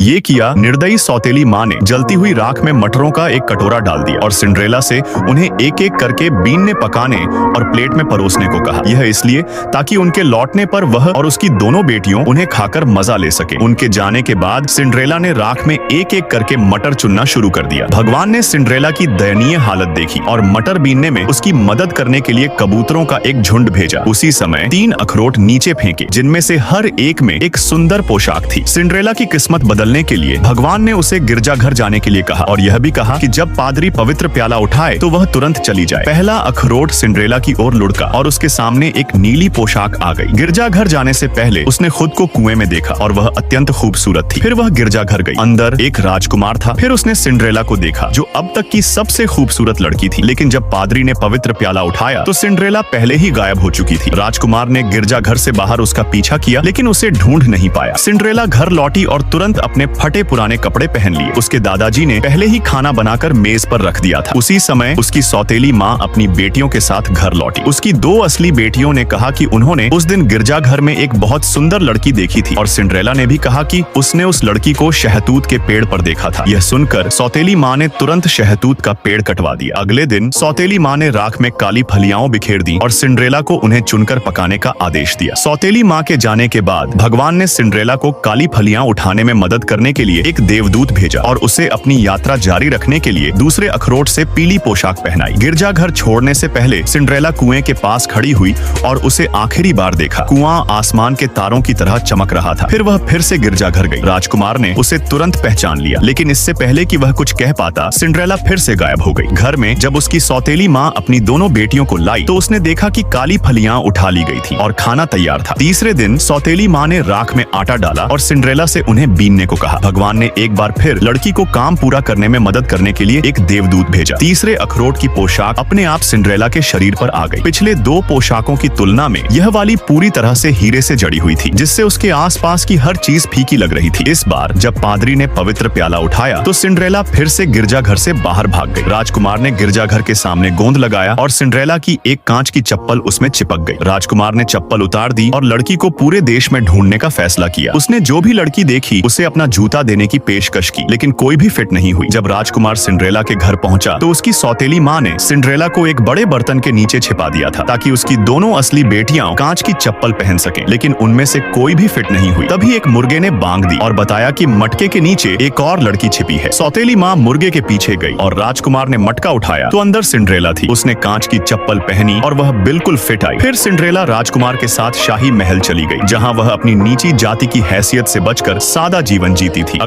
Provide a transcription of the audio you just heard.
ये किया, निर्दयी सौतेली माँ ने जलती हुई राख में मटरों का एक कटोरा डाल दिया और सिंड्रेला से उन्हें एक एक करके बीनने, पकाने और प्लेट में परोसने को कहा। यह इसलिए ताकि उनके लौटने पर वह और उसकी दोनों बेटियों उन्हें खाकर मजा ले सके। उनके जाने के बाद सिंड्रेला ने राख में एक एक करके मटर चुनना शुरू कर दिया। भगवान ने सिंड्रेला की दयनीय हालत देखी और मटर बीनने में उसकी मदद करने के लिए कबूतरों का एक झुंड भेजा। उसी समय 3 अखरोट नीचे फेंके, जिनमें से हर एक में एक सुंदर पोशाक थी। सिंड्रेला की किस्मत बदलने के लिए भगवान ने उसे गिरजाघर जाने के लिए कहा और यह भी कहा कि जब पादरी पवित्र प्याला उठाए तो वह तुरंत चली जाए। पहला अखरोट सिंड्रेला की ओर लुढ़का और उसके सामने एक नीली पोशाक आ गई। गिरजाघर जाने से पहले उसने खुद को कुएं में देखा और वह अत्यंत खूबसूरत थी। फिर वह गिरजाघर गई। अंदर एक राजकुमार था। फिर उसने सिंड्रेला को देखा, जो अब तक की सबसे खूबसूरत लड़की थी। लेकिन जब पादरी ने पवित्र प्याला उठाया तो सिंड्रेला पहले ही गायब हो चुकी थी। राजकुमार ने गिरजाघर से बाहर उसका पीछा किया, लेकिन उसे ढूंढ नहीं पाया। सिंड्रेला घर लौटी और तुरंत अपने फटे पुराने कपड़े पहन लिए। उसके दादाजी ने पहले ही खाना बनाकर मेज पर रख दिया था। उसी समय उसकी सौतेली माँ अपनी बेटियों के साथ घर लौटी। उसकी 2 असली बेटियों ने कहा कि उन्होंने उस दिन गिरजाघर में एक बहुत सुंदर लड़की देखी थी और सिंड्रेला ने भी कहा कि उसने उस लड़की को शहतूत के पेड़ पर देखा था। यह सुनकर सौतेली माँ ने तुरंत शहतूत का पेड़ कटवा दिया। अगले दिन सौतेली माँ ने राख में काली फलियां बिखेर दी और सिंड्रेला को उन्हें चुनकर पकाने का आदेश दिया। सौतेली माँ के जाने के बाद भगवान ने सिंड्रेला को काली फलियां उठाने में मदद करने के लिए एक देवदूत भेजा और उसे अपनी यात्रा जारी रखने के लिए दूसरे अखरोट से पीली पोशाक पहनाई। गिरजाघर छोड़ने से पहले सिंड्रेला कुएं के पास खड़ी हुई और उसे आखिरी बार देखा। कुआं आसमान के तारों की तरह चमक रहा था। फिर वह फिर से गिरजाघर गई। राजकुमार ने उसे तुरंत पहचान लिया, लेकिन इससे पहले कि वह कुछ कह पाता, सिंड्रेला फिर से गायब हो गई। घर में जब उसकी सौतेली माँ अपनी दोनों बेटियों को लाई तो उसने देखा कि काली फलियां उठा ली गई थी और खाना तैयार था। तीसरे दिन सौतेली माँ ने राख में आटा डाला और सिंड्रेला से उन्हें बीनने को कहा। भगवान ने एक बार फिर लड़की को काम पूरा करने में मदद करने के लिए एक देवदूत भेजा। तीसरे अखरोट की पोशाक अपने आप सिंड्रेला के शरीर पर आ गई। पिछले 2 पोशाकों की तुलना में यह वाली पूरी तरह से हीरे से जड़ी हुई थी, जिससे उसके आसपास की हर चीज फीकी लग रही थी। इस बार जब पादरी ने पवित्र प्याला उठाया तो सिंड्रेला फिर से गिरजाघर से बाहर भाग गई। राजकुमार ने गिरजाघर के सामने गोंद लगाया और सिंड्रेला की एक कांच की चप्पल उसमें चिपक गई। राजकुमार ने चप्पल उतार दी और लड़की को पूरे देश में ढूंढने का फैसला किया। उसने जो भी लड़की देखी उसे अपना जूता देने की पेशकश की, लेकिन कोई भी फिट नहीं हुई। जब राजकुमार सिंड्रेला के घर पहुंचा तो उसकी सौतेली माँ ने सिंड्रेला को एक बड़े बर्तन के नीचे छिपा दिया था ताकि उसकी दोनों असली बेटियां कांच की चप्पल पहन सकें, लेकिन उनमें से कोई भी फिट नहीं हुई। तभी एक मुर्गे ने बांग दी और बताया कि मटके के नीचे एक और लड़की छिपी है। सौतेली माँ मुर्गे के पीछे गई और राजकुमार ने मटका उठाया तो अंदर सिंड्रेला थी। उसने कांच की चप्पल पहनी और वह बिल्कुल फिट आई। फिर सिंड्रेला राजकुमार के साथ शाही महल चली गई, जहाँ वह अपनी नीची जाति की हैसियत से बचकर सादा जीवन जीती थी।